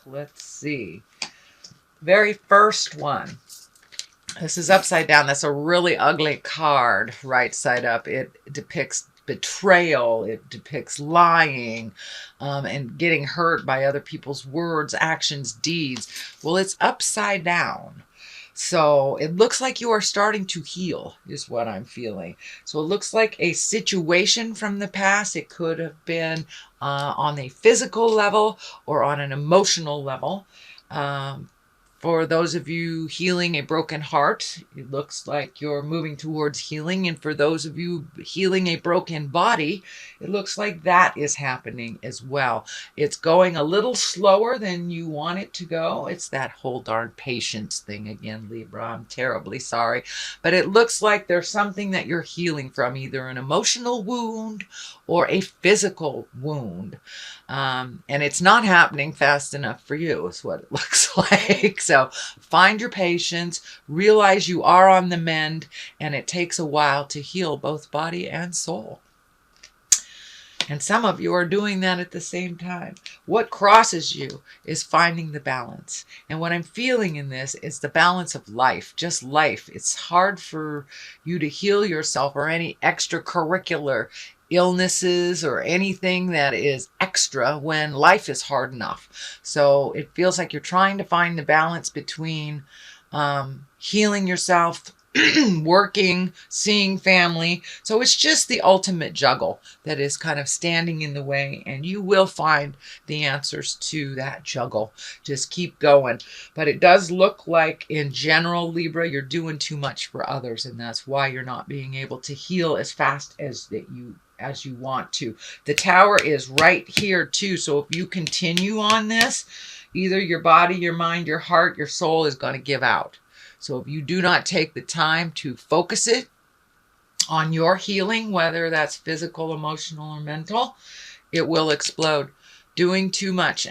Let's see. Very first one. This is upside down. That's a really ugly card, right side up. It depicts betrayal. It depicts lying and getting hurt by other people's words, actions, deeds. Well, it's upside down. So it looks like you are starting to heal, is what I'm feeling. So it looks like a situation from the past. It could have been on a physical level or on an emotional level. For those of you healing a broken heart, it looks like you're moving towards healing. And for those of you healing a broken body, it looks like that is happening as well. It's going a little slower than you want it to go. It's that whole darn patience thing again, Libra. I'm terribly sorry. But it looks like there's something that you're healing from, either an emotional wound or a physical wound. And it's not happening fast enough for you, is what it looks like. So find your patience, realize you are on the mend, and it takes a while to heal both body and soul. And some of you are doing that at the same time. What crosses you is finding the balance. And what I'm feeling in this is the balance of life, just life. It's hard for you to heal yourself or any extracurricular illnesses or anything that is extra when life is hard enough. So it feels like you're trying to find the balance between healing yourself, working, seeing family. So it's just the ultimate juggle that is kind of standing in the way, and you will find the answers to that juggle. Just keep going. But it does look like in general, Libra, you're doing too much for others, and that's why you're not being able to heal as fast as you want to. The Tower is right here too. So if you continue on this, either your body, your mind, your heart, your soul is going to give out. So if you do not take the time to focus it on your healing, whether that's physical, emotional, or mental, it will explode. Doing too much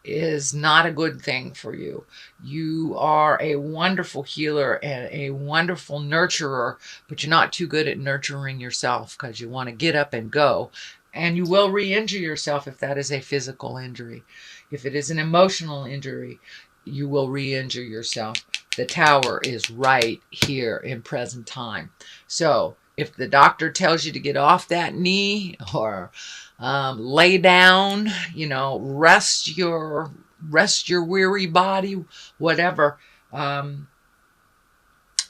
is not a good thing for you. You are a wonderful healer and a wonderful nurturer, but you're not too good at nurturing yourself because you want to get up and go. And you will re-injure yourself if that is a physical injury. If it is an emotional injury, you will re-injure yourself. The Tower is right here in present time. So if the doctor tells you to get off that knee or lay down, rest your weary body, whatever,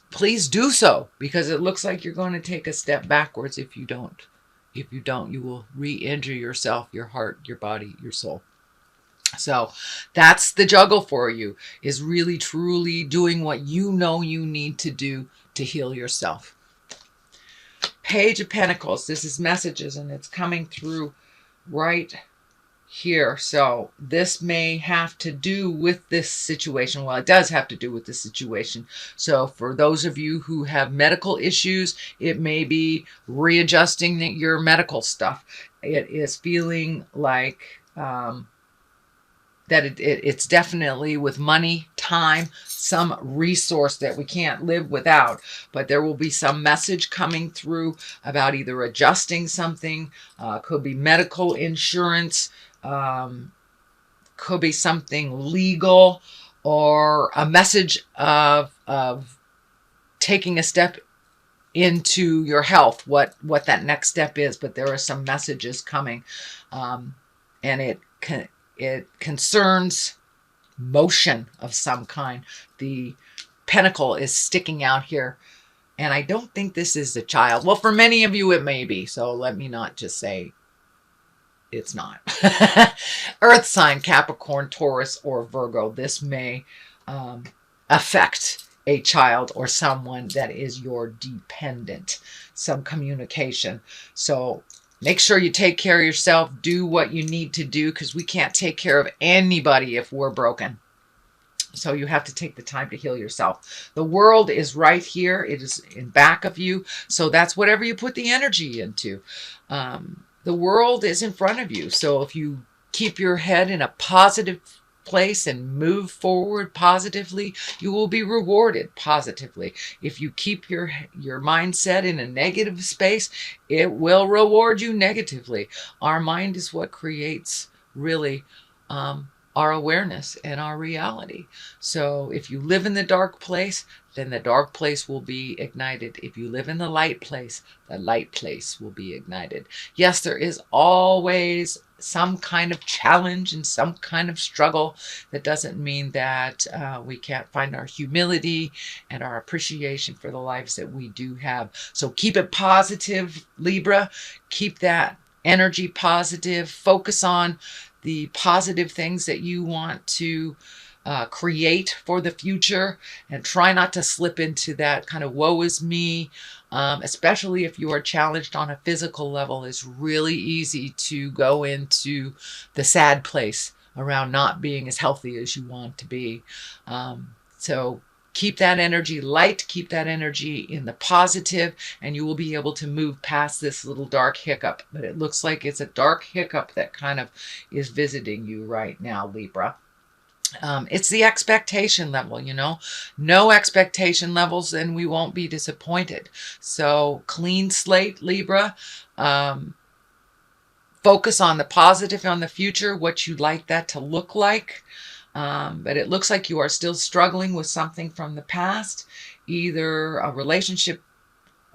please do so, because it looks like you're going to take a step backwards if you don't. If you don't, you will re-injure yourself, your heart, your body, your soul. So that's the juggle for you, is really truly doing what you know you need to do to heal yourself. Page of Pentacles. This is messages, and it's coming through right here. So this may have to do with this situation. Well, it does have to do with this situation. So for those of you who have medical issues, it may be readjusting your medical stuff. It is feeling like that it's definitely with money, time, some resource that we can't live without. But there will be some message coming through about either adjusting something, could be medical insurance, could be something legal, or a message of taking a step into your health, what that next step is. But there are some messages coming, and it concerns motion of some kind. The pentacle is sticking out here, and I don't think this is a child. Well, for many of you it may be, so let me not just say it's not. Earth sign, Capricorn, Taurus, or Virgo. This may affect a child or someone that is your dependent. Some communication. So make sure you take care of yourself. Do what you need to do, because we can't take care of anybody if we're broken. So you have to take the time to heal yourself. The world is right here. It is in back of you. So that's whatever you put the energy into. The world is in front of you. So if you keep your head in a positive place and move forward positively, you will be rewarded positively. If you keep your mindset in a negative space, it will reward you negatively. Our mind is what creates really our awareness and our reality. So if you live in the dark place, then the dark place will be ignited. If you live in the light place, the light place will be ignited. Yes, there is always some kind of challenge and some kind of struggle. That doesn't mean that we can't find our humility and our appreciation for the lives that we do have. So keep it positive, Libra. Keep that energy positive. Focus on the positive things that you want to create for the future, and try not to slip into that kind of woe is me, especially if you are challenged on a physical level. It's really easy to go into the sad place around not being as healthy as you want to be. So keep that energy light, keep that energy in the positive, and you will be able to move past this little dark hiccup. But it looks like it's a dark hiccup that kind of is visiting you right now, Libra. It's the expectation level, no expectation levels, and we won't be disappointed. So clean slate, Libra. Focus on the positive, on the future, what you'd like that to look like. But it looks like you are still struggling with something from the past, either a relationship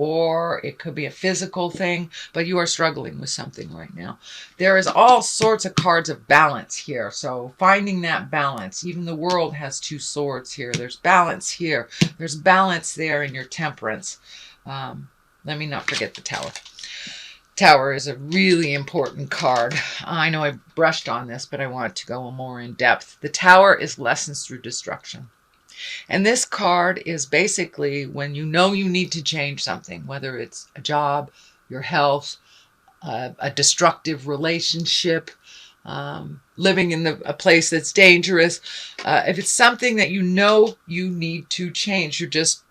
or it could be a physical thing, but you are struggling with something right now. There is all sorts of cards of balance here. So finding that balance, even the world has two swords here. There's balance here. There's balance there in your temperance. Let me not forget the Tower. Tower is a really important card. I know I brushed on this, but I want to go more in depth. The Tower is lessons through destruction. And this card is basically when you know you need to change something, whether it's a job, your health, a destructive relationship, living in a place that's dangerous. If it's something that you know you need to change, you're just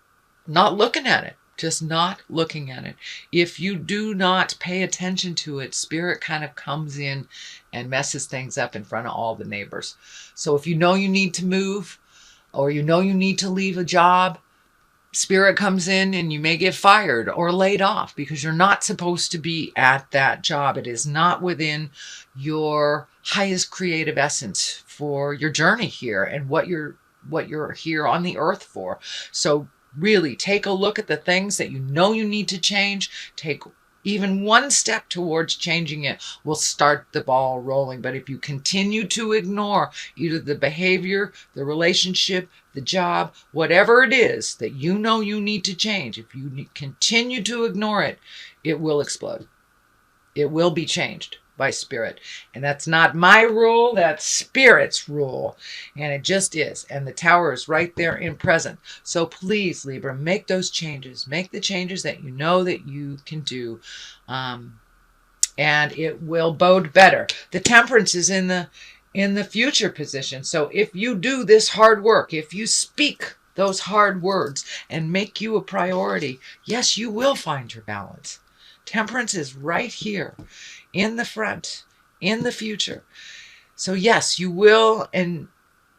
not looking at it. Just not looking at it. If you do not pay attention to it, spirit kind of comes in and messes things up in front of all the neighbors. So if you know you need to move, or you know you need to leave a job, spirit comes in and you may get fired or laid off because you're not supposed to be at that job. It is not within your highest creative essence for your journey here and what you're here on the earth for. So really take a look at the things that you know you need to change. Take even one step towards changing it will start the ball rolling. But if you continue to ignore either the behavior, the relationship, the job, whatever it is that you know you need to change, if you continue to ignore it, it will explode. It will be changed by spirit. And that's not my rule, that's spirit's rule. And it just is. And the Tower is right there in present. So please, Libra, make those changes. Make the changes that you know that you can do. And it will bode better. The Temperance is in the future position. So if you do this hard work, if you speak those hard words and make you a priority, yes, you will find your balance. Temperance is right here in the front, in the future. So yes, you will and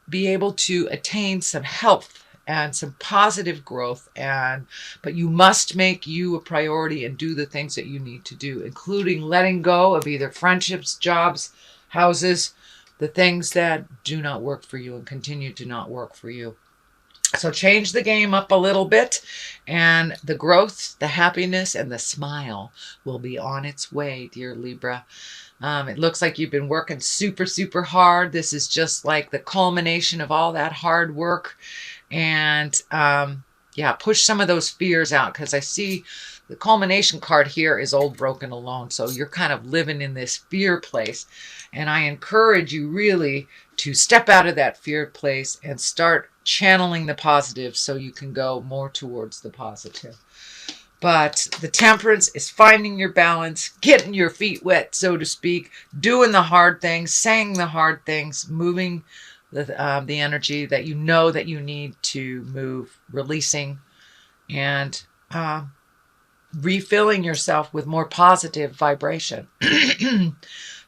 be able to attain some health and some positive growth, but you must make you a priority and do the things that you need to do, including letting go of either friendships, jobs, houses, the things that do not work for you and continue to not work for you. So change the game up a little bit, and the growth, the happiness, and the smile will be on its way, dear Libra. It looks like you've been working super, super hard. This is just like the culmination of all that hard work. And yeah, push some of those fears out, because I see the culmination card here is old, broken, alone. So you're kind of living in this fear place. And I encourage you really to step out of that fear place and start channeling the positive so you can go more towards the positive. But the Temperance is finding your balance, getting your feet wet, so to speak, doing the hard things, saying the hard things, moving the energy that you know that you need to move, releasing, and refilling yourself with more positive vibration.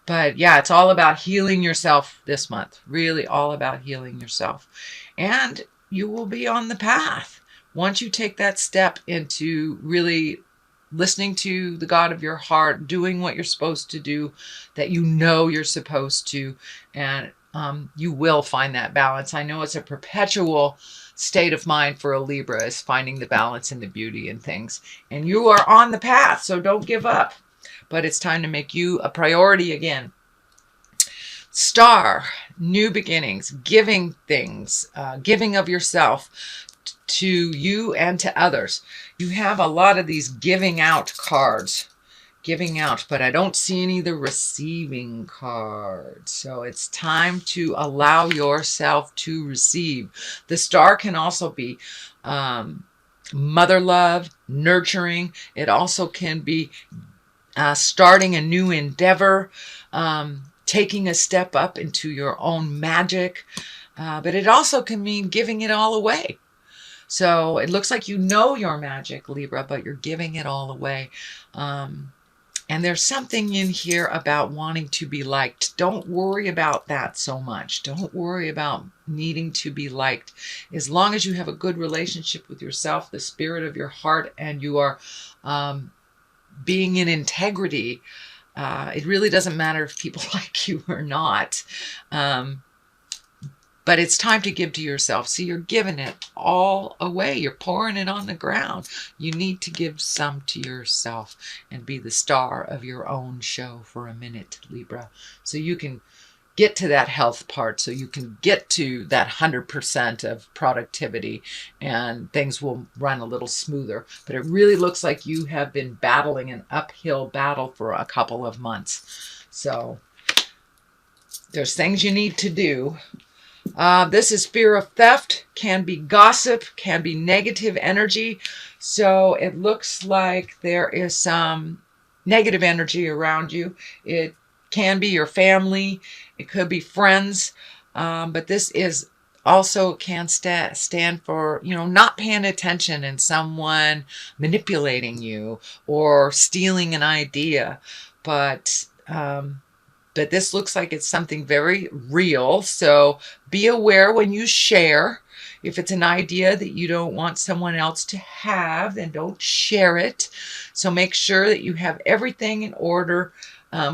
But yeah, it's all about healing yourself this month. Really all about healing yourself. And you will be on the path. Once you take that step into really listening to the God of your heart, doing what you're supposed to do, that you know you're supposed to, and you will find that balance. I know it's a perpetual state of mind for a Libra, is finding the balance and the beauty in things. And you are on the path, so don't give up. But it's time to make you a priority again. Star, new beginnings, giving things, giving of yourself to you and to others. You have a lot of these giving out cards. Giving out, but I don't see any of the receiving cards. So it's time to allow yourself to receive. The star can also be mother love, nurturing. It also can be starting a new endeavor, taking a step up into your own magic. But it also can mean giving it all away. So it looks like you know your magic, Libra, but you're giving it all away. And there's something in here about wanting to be liked. Don't worry about that so much. Don't worry about needing to be liked. As long as you have a good relationship with yourself, the spirit of your heart, and you are being in integrity, it really doesn't matter if people like you or not. But it's time to give to yourself. See, you're giving it all away. You're pouring it on the ground. You need to give some to yourself and be the star of your own show for a minute, Libra. So you can get to that health part, so you can get to that 100% of productivity, and things will run a little smoother. But it really looks like you have been battling an uphill battle for a couple of months. So there's things you need to do. This is fear of theft, can be gossip, can be negative energy. So it looks like there is some negative energy around you. It can be your family. It could be friends. But this is also can stand for, not paying attention and someone manipulating you or stealing an idea. But this looks like it's something very real. So be aware when you share. If it's an idea that you don't want someone else to have, then don't share it. So make sure that you have everything in order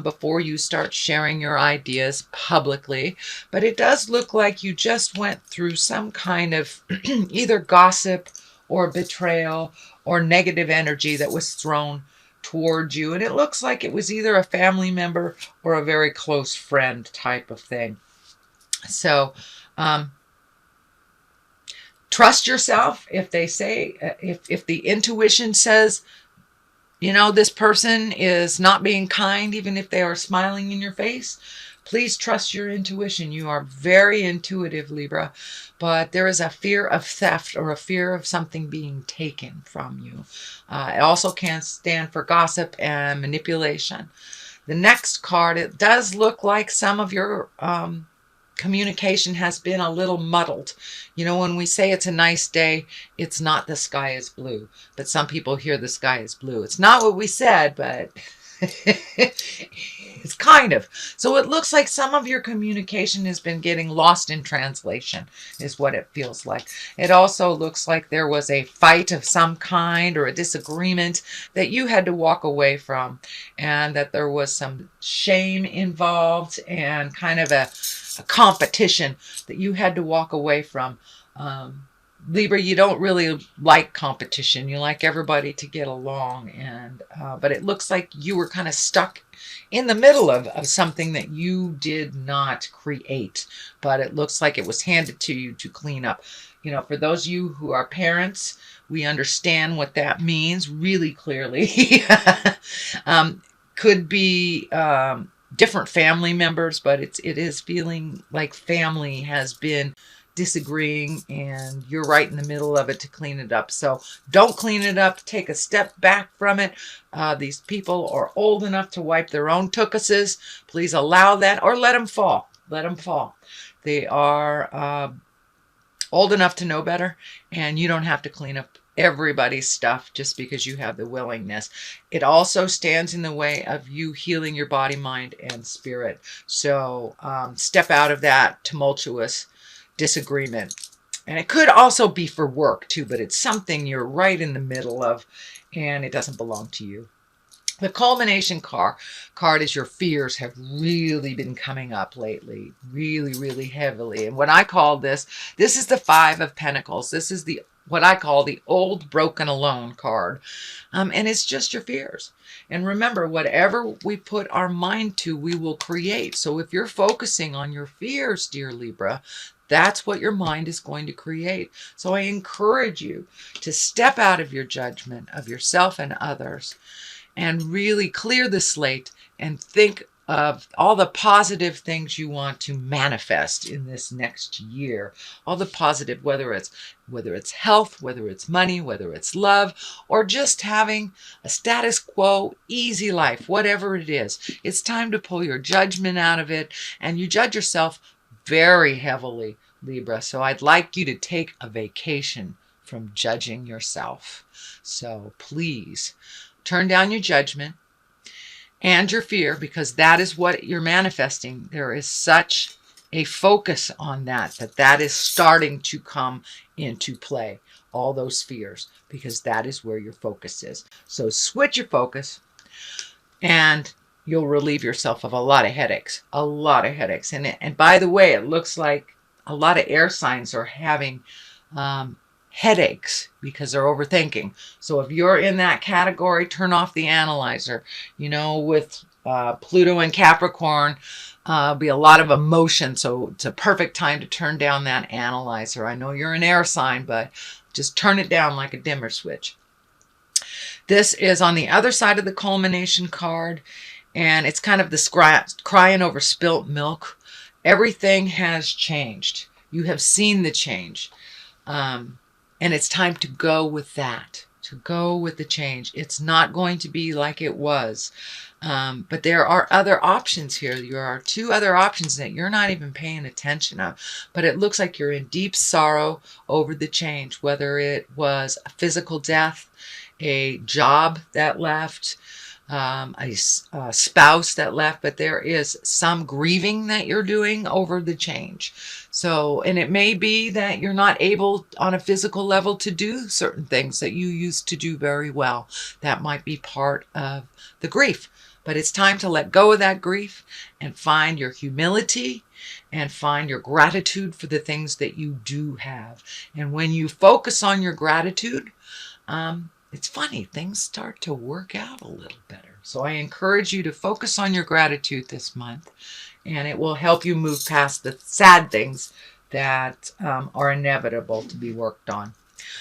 before you start sharing your ideas publicly. But it does look like you just went through some kind of either gossip or betrayal or negative energy that was thrown towards you. And it looks like it was either a family member or a very close friend type of thing. So trust yourself. If they say, if the intuition says, this person is not being kind, even if they are smiling in your face, please trust your intuition. You are very intuitive, Libra, but there is a fear of theft or a fear of something being taken from you. It also can stand for gossip and manipulation. The next card, it does look like some of your communication has been a little muddled. When we say it's a nice day, it's not the sky is blue, but some people hear the sky is blue. It's not what we said, but it's kind of. So it looks like some of your communication has been getting lost in translation, is what it feels like. It also looks like there was a fight of some kind or a disagreement that you had to walk away from, and that there was some shame involved and kind of a competition that you had to walk away from. Libra, you don't really like competition. You like everybody to get along. But it looks like you were kind of stuck in the middle of something that you did not create. But it looks like it was handed to you to clean up. For those of you who are parents, we understand what that means really clearly. Could be different family members, but it is feeling like family has been disagreeing, and you're right in the middle of it to clean it up. So don't clean it up. Take a step back from it. These people are old enough to wipe their own tuchuses. Please allow that, or let them fall. Let them fall. They are old enough to know better, and you don't have to clean up everybody's stuff just because you have the willingness. It also stands in the way of you healing your body, mind, and spirit. So step out of that tumultuous disagreement. And it could also be for work too, but it's something you're right in the middle of, and it doesn't belong to you. The culmination card is your fears have really been coming up lately, really, really heavily. And what I call this is the Five of Pentacles. This is what I call the old broken alone card. And it's just your fears. And remember, whatever we put our mind to, we will create. So if you're focusing on your fears, dear Libra, that's what your mind is going to create. So I encourage you to step out of your judgment of yourself and others and really clear the slate and think of all the positive things you want to manifest in this next year. All the positive, whether it's health, whether it's money, whether it's love, or just having a status quo, easy life, whatever it is. It's time to pull your judgment out of it, and you judge yourself very heavily, Libra. So I'd like you to take a vacation from judging yourself. So please, turn down your judgment and your fear, because that is what you're manifesting. There is such a focus on that is starting to come into play, all those fears, because that is where your focus is. So switch your focus and you'll relieve yourself of a lot of headaches, And by the way, it looks like a lot of air signs are having headaches because they're overthinking. So if you're in that category, turn off the analyzer. With Pluto and Capricorn, be a lot of emotion. So it's a perfect time to turn down that analyzer. I know you're an air sign, but just turn it down like a dimmer switch. This is on the other side of the culmination card, and it's kind of the crying over spilt milk. Everything has changed. You have seen the change. And it's time to go with that, to go with the change. It's not going to be like it was. But there are other options here. There are two other options that you're not even paying attention of. But it looks like you're in deep sorrow over the change, whether it was a physical death, a job that left, a spouse that left, but there is some grieving that you're doing over the change. So, and it may be that you're not able on a physical level to do certain things that you used to do very well. That might be part of the grief, but it's time to let go of that grief and find your humility and find your gratitude for the things that you do have. And when you focus on your gratitude, it's funny, things start to work out a little better. So I encourage you to focus on your gratitude this month, and it will help you move past the sad things that are inevitable to be worked on.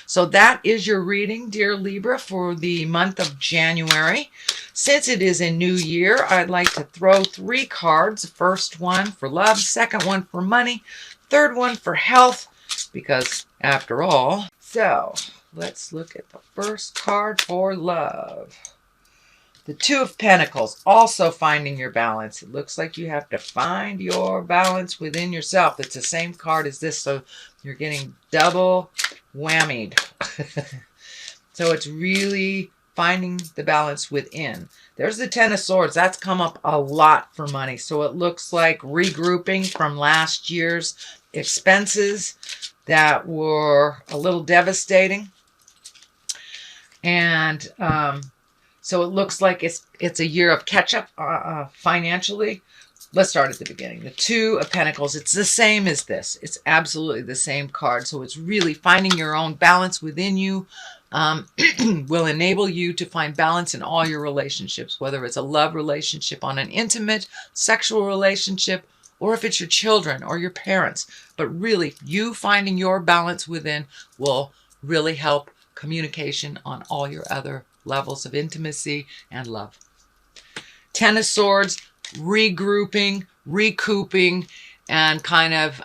So that is your reading, dear Libra, for the month of January. Since it is a new year, I'd like to throw 3 cards. The first one for love, second one for money, third one for health, because after all. So let's look at the first card for love. The Two of Pentacles, also finding your balance. It looks like you have to find your balance within yourself. It's the same card as this, so you're getting double whammied. So it's really finding the balance within. There's the Ten of Swords. That's come up a lot for money. So it looks like regrouping from last year's expenses that were a little devastating. And so it looks like it's a year of catch-up financially. Let's start at the beginning. The Two of Pentacles, it's the same as this. It's absolutely the same card. So it's really finding your own balance within you will enable you to find balance in all your relationships, whether it's a love relationship on an intimate, sexual relationship, or if it's your children or your parents. But really, you finding your balance within will really help communication on all your other levels of intimacy and love. Ten of Swords, regrouping, recouping, and kind of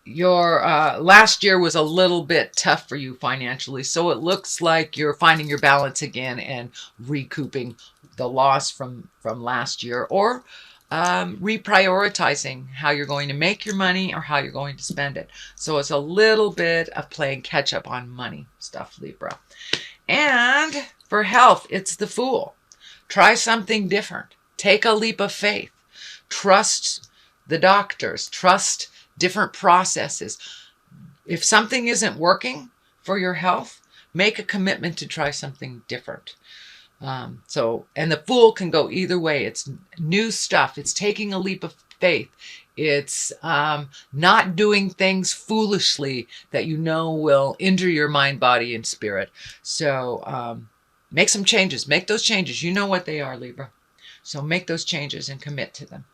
your last year was a little bit tough for you financially. So it looks like you're finding your balance again and recouping the loss from last year, or reprioritizing how you're going to make your money or how you're going to spend it. So it's a little bit of playing catch up on money stuff, Libra. And for health, it's the Fool. Try something different. Take a leap of faith. Trust the doctors. Trust different processes. If something isn't working for your health, make a commitment to try something different. And the Fool can go either way. It's new stuff. It's taking a leap of faith. It's not doing things foolishly that you know will injure your mind, body, and spirit. So make some changes. Make those changes. You know what they are, Libra. So make those changes and commit to them.